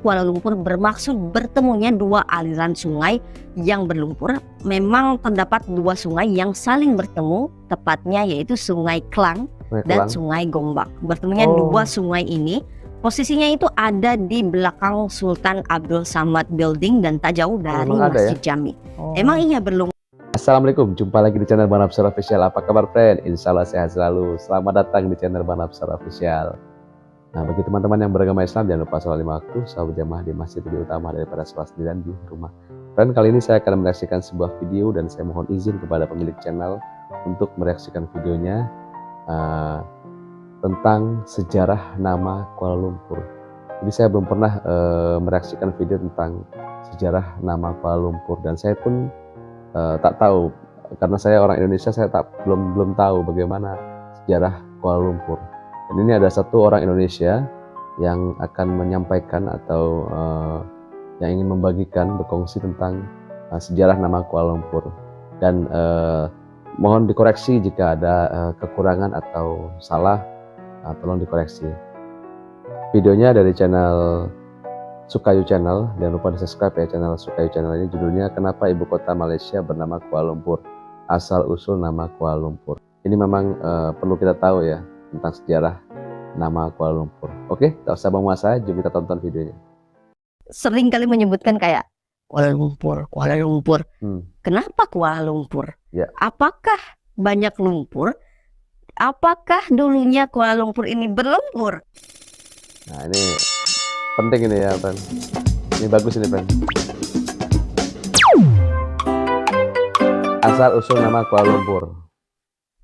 Kuala Lumpur bermaksud bertemunya dua aliran sungai yang berlumpur. Memang terdapat dua sungai yang saling bertemu, tepatnya yaitu Sungai Klang dan Sungai Gombak. Bertemunya dua sungai ini, posisinya itu ada di belakang Sultan Abdul Samad Building dan tak jauh dari Masjid Jami. Emang iya berlumpur. Assalamualaikum, jumpa lagi di channel Bang Hapsar Official. Apa kabar friend? Insya Allah sehat selalu. Selamat datang di channel Bang Hapsar Official. Nah, bagi teman-teman yang beragama Islam, jangan lupa sholat 5 waktu, sahabat jamaah di masjid lebih utama daripada sholat sendirian di rumah. Dan kali ini saya akan mereaksikan sebuah video dan saya mohon izin kepada pemilik channel untuk mereaksikan videonya tentang sejarah nama Kuala Lumpur. Jadi saya belum pernah mereaksikan video tentang sejarah nama Kuala Lumpur dan saya pun tak tahu, karena saya orang Indonesia, saya belum tahu bagaimana sejarah Kuala Lumpur. Dan ini ada satu orang Indonesia yang akan menyampaikan atau yang ingin membagikan, berkongsi tentang sejarah nama Kuala Lumpur. Dan mohon dikoreksi jika ada kekurangan atau salah, tolong dikoreksi. Videonya dari channel Sukayu Channel, jangan lupa di subscribe ya channel Sukayu Channel ini. Judulnya Kenapa Ibu Kota Malaysia Bernama Kuala Lumpur, Asal Usul Nama Kuala Lumpur. Ini memang perlu kita tahu ya tentang sejarah nama Kuala Lumpur. Oke, tak usah buang masa, jom kita tonton videonya. Sering kali menyebutkan kayak Kuala Lumpur, Kuala Lumpur. Kenapa Kuala Lumpur? Ya. Apakah banyak lumpur? Apakah dulunya Kuala Lumpur ini berlumpur? Nah, ini penting ini ya, Pan. Ini bagus ini, Pan. Asal usul nama Kuala Lumpur.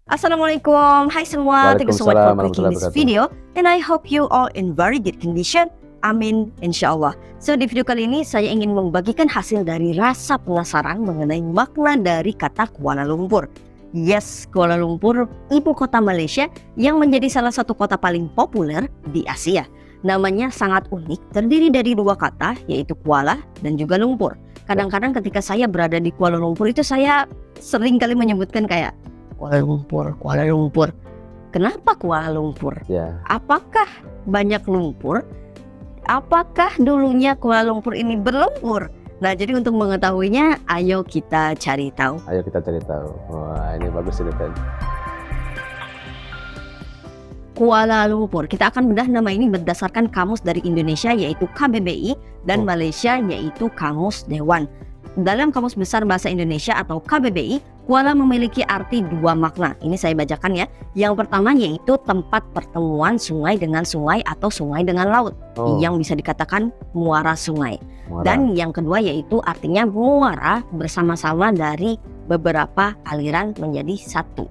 Assalamualaikum, hai semua. Thank you so much for clicking this video, and I hope you all in very good condition. Amin, insyaallah. So di video kali ini saya ingin membagikan hasil dari rasa penasaran mengenai makna dari kata Kuala Lumpur. Yes, Kuala Lumpur, ibu kota Malaysia yang menjadi salah satu kota paling populer di Asia. Namanya sangat unik, terdiri dari dua kata, yaitu Kuala dan juga Lumpur. Kadang-kadang ketika saya berada di Kuala Lumpur itu saya sering kali menyebutkan kayak Kuala Lumpur, Kuala Lumpur. Kenapa Kuala Lumpur? Apakah banyak lumpur? Apakah dulunya Kuala Lumpur ini berlumpur? Nah, jadi untuk mengetahuinya, ayo kita cari tahu. Ayo kita cari tahu. Wah, ini bagus ini, Pen. Kuala Lumpur. Kita akan bedah nama ini berdasarkan kamus dari Indonesia yaitu KBBI dan Malaysia yaitu Kamus Dewan. Dalam Kamus Besar Bahasa Indonesia atau KBBI, Kuala memiliki arti dua makna. Ini saya bacakan ya. Yang pertama yaitu tempat pertemuan sungai dengan sungai atau sungai dengan laut, yang bisa dikatakan muara sungai. Dan yang kedua yaitu artinya muara bersama-sama dari beberapa aliran menjadi satu.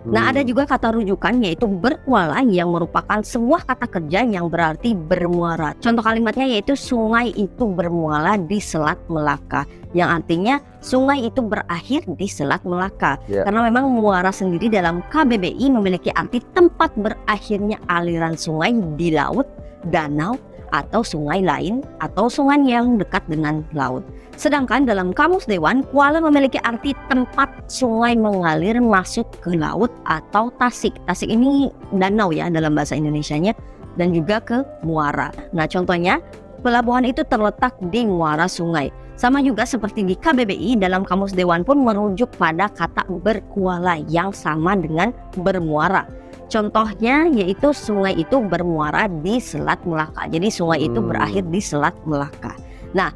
Nah, ada juga kata rujukan yaitu berkuala yang merupakan sebuah kata kerja yang berarti bermuara. Contoh kalimatnya yaitu sungai itu bermuara di Selat Melaka, yang artinya sungai itu berakhir di Selat Melaka. Karena memang muara sendiri dalam KBBI memiliki arti tempat berakhirnya aliran sungai di laut, danau, atau sungai lain atau sungai yang dekat dengan laut. Sedangkan dalam Kamus Dewan, Kuala memiliki arti tempat sungai mengalir masuk ke laut atau tasik. Tasik ini danau ya dalam bahasa Indonesianya, dan juga ke muara. Nah, contohnya pelabuhan itu terletak di muara sungai. Sama juga seperti di KBBI, dalam Kamus Dewan pun merujuk pada kata berkuala yang sama dengan bermuara. Contohnya yaitu sungai itu bermuara di Selat Melaka. Jadi sungai itu berakhir di Selat Melaka. Nah,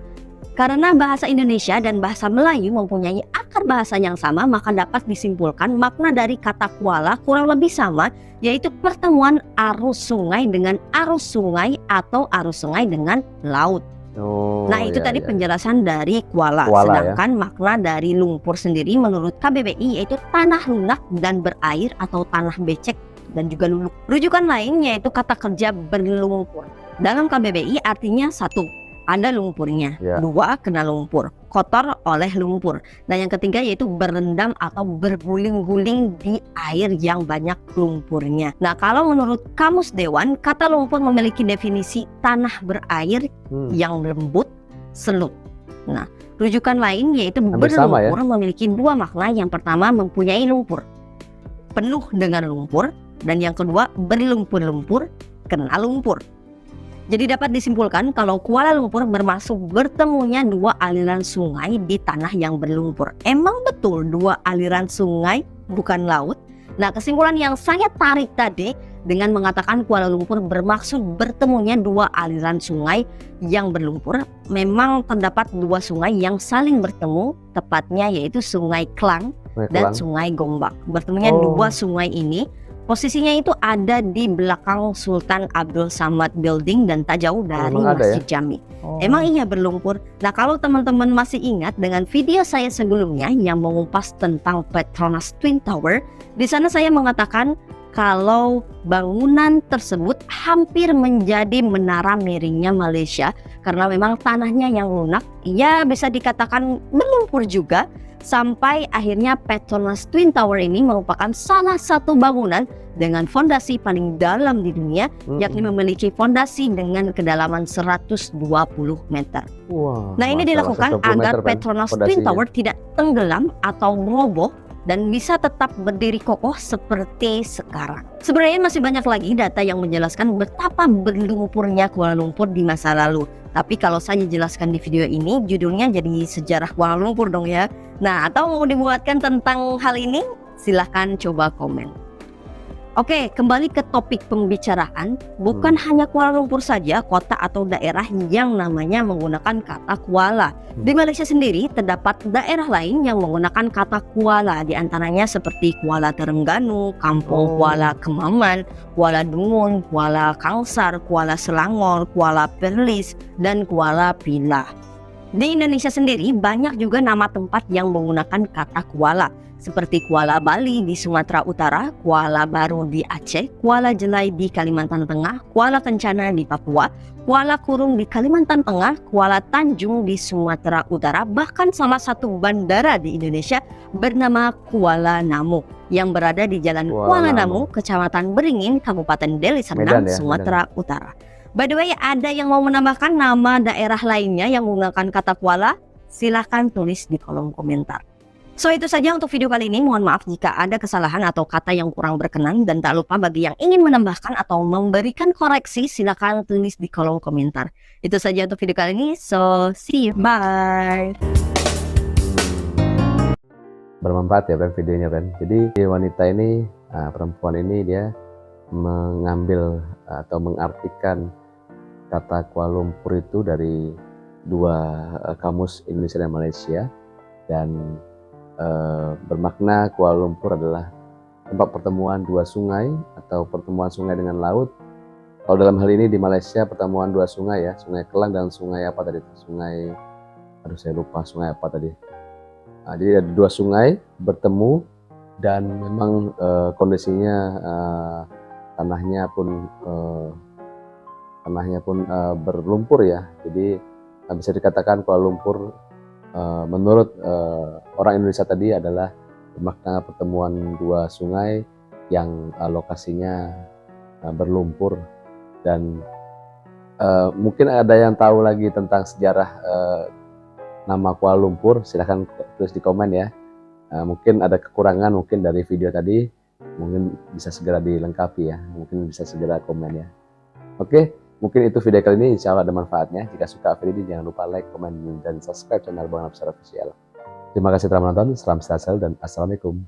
karena bahasa Indonesia dan bahasa Melayu mempunyai akar bahasa yang sama, maka dapat disimpulkan makna dari kata kuala kurang lebih sama, yaitu pertemuan arus sungai dengan arus sungai atau arus sungai dengan laut. Nah, itu tadi penjelasan dari kuala. Sedangkan makna dari lumpur sendiri menurut KBBI yaitu tanah lunak dan berair atau tanah becek dan juga luluk. Rujukan lain yaitu kata kerja berlumpur. Dalam KBBI artinya satu, ada lumpurnya, dua, kena lumpur, kotor oleh lumpur, dan yang ketiga yaitu berendam atau berguling-guling di air yang banyak lumpurnya. Nah, kalau menurut Kamus Dewan, kata lumpur memiliki definisi tanah berair yang lembut, selut. Nah, rujukan lain yaitu berlumpur memiliki dua makna. Yang pertama mempunyai lumpur, penuh dengan lumpur, dan yang kedua berlumpur-lumpur, kena lumpur. Jadi dapat disimpulkan kalau Kuala Lumpur bermaksud bertemunya dua aliran sungai di tanah yang berlumpur. Emang betul dua aliran sungai, bukan laut? Nah, kesimpulan yang saya tarik tadi dengan mengatakan Kuala Lumpur bermaksud bertemunya dua aliran sungai yang berlumpur, memang terdapat dua sungai yang saling bertemu, tepatnya yaitu Sungai Klang dan Sungai Gombak. Bertemunya dua sungai ini posisinya itu ada di belakang Sultan Abdul Samad Building dan tak jauh dari Masjid Jami. Emang iya berlumpur. Nah, kalau teman-teman masih ingat dengan video saya sebelumnya yang mengupas tentang Petronas Twin Tower, di sana saya mengatakan kalau bangunan tersebut hampir menjadi menara miringnya Malaysia karena memang tanahnya yang lunak, ya bisa dikatakan berlumpur juga. Sampai akhirnya Petronas Twin Tower ini merupakan salah satu bangunan dengan fondasi paling dalam di dunia, yakni memiliki fondasi dengan kedalaman 120 meter. Nah, ini dilakukan agar Petronas Twin Tower tidak tenggelam atau roboh dan bisa tetap berdiri kokoh seperti sekarang. Sebenarnya masih banyak lagi data yang menjelaskan betapa berlumpurnya Kuala Lumpur di masa lalu. Tapi kalau saya jelaskan di video ini, judulnya jadi sejarah Kuala Lumpur dong ya. Nah, atau mau dibuatkan tentang hal ini? Silahkan coba komen. Oke, kembali ke topik pembicaraan. Bukan hanya Kuala Lumpur saja kota atau daerah yang namanya menggunakan kata Kuala. Di Malaysia sendiri terdapat daerah lain yang menggunakan kata Kuala, di antaranya seperti Kuala Terengganu, Kampung Kuala Kemaman, Kuala Dungun, Kuala Kangsar, Kuala Selangor, Kuala Perlis, dan Kuala Pilah. Di Indonesia sendiri banyak juga nama tempat yang menggunakan kata Kuala, seperti Kuala Bali di Sumatera Utara, Kuala Baru di Aceh, Kuala Jelai di Kalimantan Tengah, Kuala Kencana di Papua, Kuala Kurung di Kalimantan Tengah, Kuala Tanjung di Sumatera Utara, bahkan salah satu bandara di Indonesia bernama Kuala Namu yang berada di Jalan Kuala Namu, Kecamatan Beringin, Kabupaten Deli Serdang, Sumatera Utara. By the way, ada yang mau menambahkan nama daerah lainnya yang menggunakan kata Kuala? Silahkan tulis di kolom komentar. So, itu saja untuk video kali ini. Mohon maaf jika ada kesalahan atau kata yang kurang berkenan. Dan tak lupa bagi yang ingin menambahkan atau memberikan koreksi, silahkan tulis di kolom komentar. Itu saja untuk video kali ini. So, see you. Bye. Bermanfaat ya Ben videonya Ben. Jadi wanita ini, perempuan ini dia mengambil atau mengartikan kata Kuala Lumpur itu dari dua kamus Indonesia dan Malaysia, dan bermakna Kuala Lumpur adalah tempat pertemuan dua sungai atau pertemuan sungai dengan laut. Kalau dalam hal ini di Malaysia pertemuan dua sungai ya, Sungai Kelang dan sungai apa tadi? Sungai, aduh saya lupa sungai apa tadi. Jadi ada dua sungai bertemu dan memang kondisinya tanahnya pun berlumpur ya. Jadi bisa dikatakan Kuala Lumpur menurut orang Indonesia tadi adalah bermakna pertemuan dua sungai yang lokasinya berlumpur. Dan mungkin ada yang tahu lagi tentang sejarah nama Kuala Lumpur, silahkan tulis di komen ya. Mungkin ada kekurangan mungkin dari video tadi, mungkin bisa segera dilengkapi ya, mungkin bisa segera komen ya. Oke, mungkin itu video kali ini, insya Allah ada manfaatnya. Jika suka video ini jangan lupa like, komen, dan subscribe channel Bang Nafsar Official. Terima kasih telah menonton, salam sehat selalu dan assalamualaikum.